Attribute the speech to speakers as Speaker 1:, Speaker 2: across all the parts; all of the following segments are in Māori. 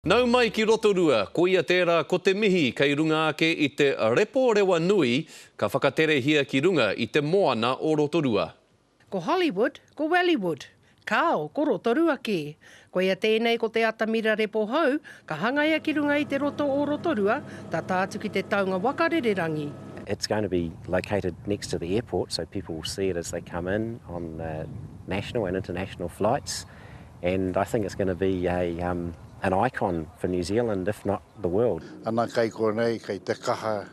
Speaker 1: Nau mai ki Rotorua, ko ia tērā ko te mihi kei runga ake i te repo rewa nui ka whakatere hia ki runga i te moana o Rotorua.
Speaker 2: Ko Hollywood, ko Wellywood. Kao, ko Rotorua ke. Ko ia tēnei ko te atamira repo hau, ka hangaia ki runga i te roto o Rotorua, tā tātu ki te taunga wakarererangi.
Speaker 3: It's going to be located next to the airport, so people will see it as they come in on national and international flights. And I think it's going to be an icon for New Zealand, if not the world.
Speaker 4: Ana kai ko nei, kei te kaha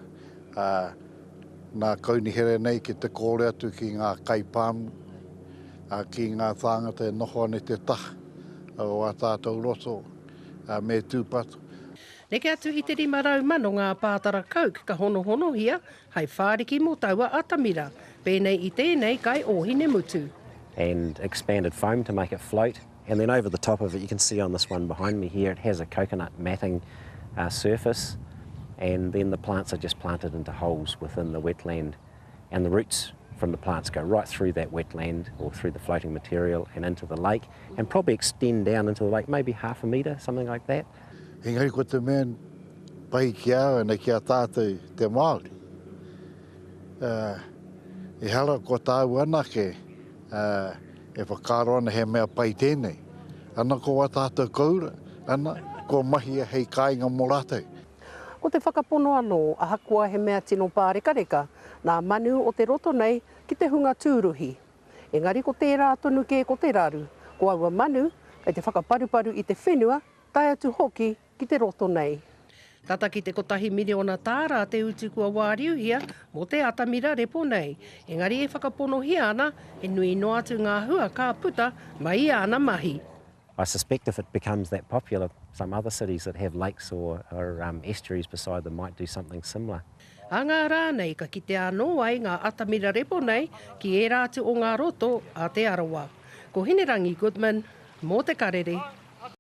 Speaker 4: nā kaunihere nei ki te kore atu ki ngā kaipāmu, ki ngā tāngata e noho ane te taha o a tātou roto me tūpatu.
Speaker 2: Neke atu i te 5 mano ngā pātara Coke ka hono hia, hei whāriki mō taua atamira. Pēnei I tēnei kai ohine mutu.
Speaker 3: And expanded foam to make it float. And then over the top of it, you can see on this one behind me here, it has a coconut matting surface. And then the plants are just planted into holes within the wetland. And the roots from the plants go right through that wetland or through the floating material and into the lake and probably extend down into the lake, maybe 1/2 metre, something like that.
Speaker 4: Engari ko te mea pai ki au ane ki a tātou te Māori. I hala ko tāu anake e whakaro ana he mea pai tēnei. Ana ko wa tātou kaura, ana ko mahi hei kāinga moratau.
Speaker 2: O te whakapono anō, ahakua he mea tino pārekareka, nā manu o te roto nei ki te hunga tūruhi. Engari ko tērā tonu ke ko te raru, ko aua manu, kei te whakaparuparu I te whenua, tai atu hoki ki te roto nei. Tata ki te 1 miliona tāra te utu kua wāriuhia mo te atamira repo nei. Engari e whakapono hia ana, e nui no atu ngā hua ka puta mai ana mahi.
Speaker 3: I suspect if it becomes that popular, some other cities that have lakes or estuaries beside them might do something similar.
Speaker 2: A ngā rānei ka kite anō ai ngā atamira repo nei ki e rātu o ngā roto a te arawa. Ko Hinerangi Goodman, mō te karere.